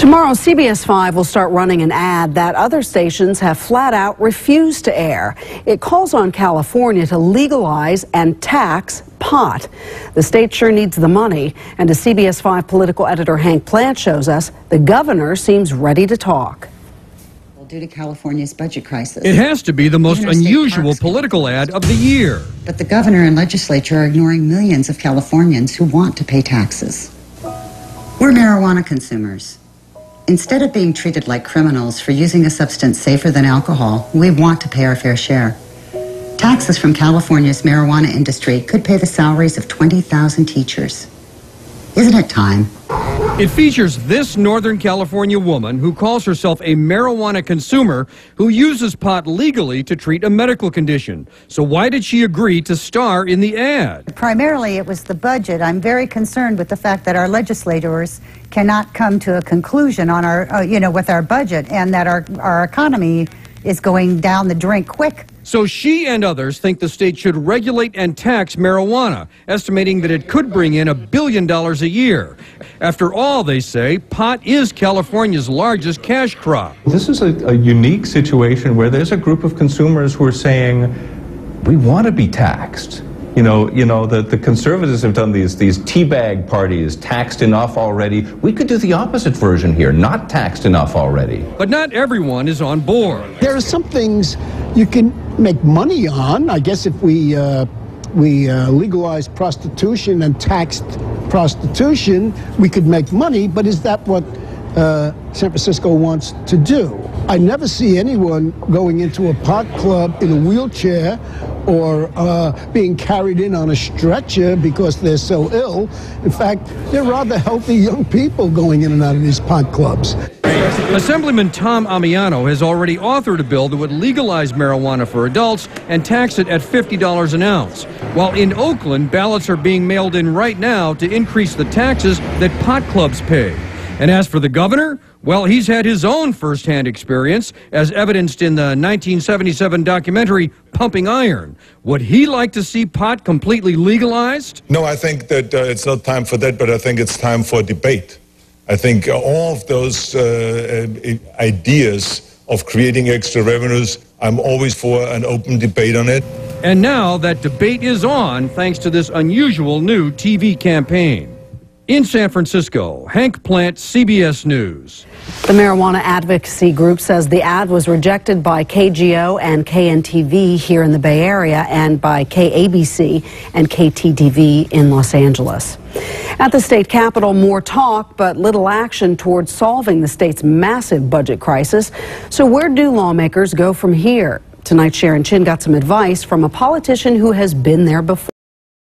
Tomorrow, CBS 5 will start running an ad that other stations have flat out refused to air. It calls on California to legalize and tax pot. The state sure needs the money, and as CBS 5 political editor Hank Plant shows us, the governor seems ready to talk. Due to California's budget crisis. It has to be the most unusual political ad of the year. But the governor and legislature are ignoring millions of Californians who want to pay taxes. We're marijuana consumers. Instead of being treated like criminals for using a substance safer than alcohol, we want to pay our fair share. Taxes from California's marijuana industry could pay the salaries of 20,000 teachers. Isn't it time? It features this Northern California woman who calls herself a marijuana consumer who uses pot legally to treat a medical condition. So why did she agree to star in the ad? Primarily, it was the budget. I'm very concerned with the fact that our legislators cannot come to a conclusion on our, with our budget, and that our economy is going down the drain quick. So she and others think the state should regulate and tax marijuana, estimating that it could bring in $1 billion a year. After all, they say, pot is California's largest cash crop. This is a unique situation where there's a group of consumers who are saying, we want to be taxed. The conservatives have done these teabag parties, taxed enough already. We could do the opposite version here, not taxed enough already. But not everyone is on board. There are some things you can make money on. I guess if we legalized prostitution and taxed prostitution, we could make money, but is that what San Francisco wants to do? I never see anyone going into a pot club in a wheelchair or being carried in on a stretcher because they're so ill. In fact, they're rather healthy young people going in and out of these pot clubs. Assemblyman Tom Amiano has already authored a bill that would legalize marijuana for adults and tax it at $50 an ounce. While in Oakland, ballots are being mailed in right now to increase the taxes that pot clubs pay. And as for the governor, well, he's had his own first-hand experience, as evidenced in the 1977 documentary Pumping Iron. Would he like to see pot completely legalized? No, I think that it's not time for that, but I think it's time for debate. I think all of those ideas of creating extra revenues, I'm always for an open debate on it. And now that debate is on thanks to this unusual new TV campaign. In San Francisco, Hank Plant, CBS News. The marijuana advocacy group says the ad was rejected by KGO and KNTV here in the Bay Area and by KABC and KTTV in Los Angeles. At the state capitol, more talk but little action towards solving the state's massive budget crisis. So where do lawmakers go from here? Tonight, Sharon Chin got some advice from a politician who has been there before.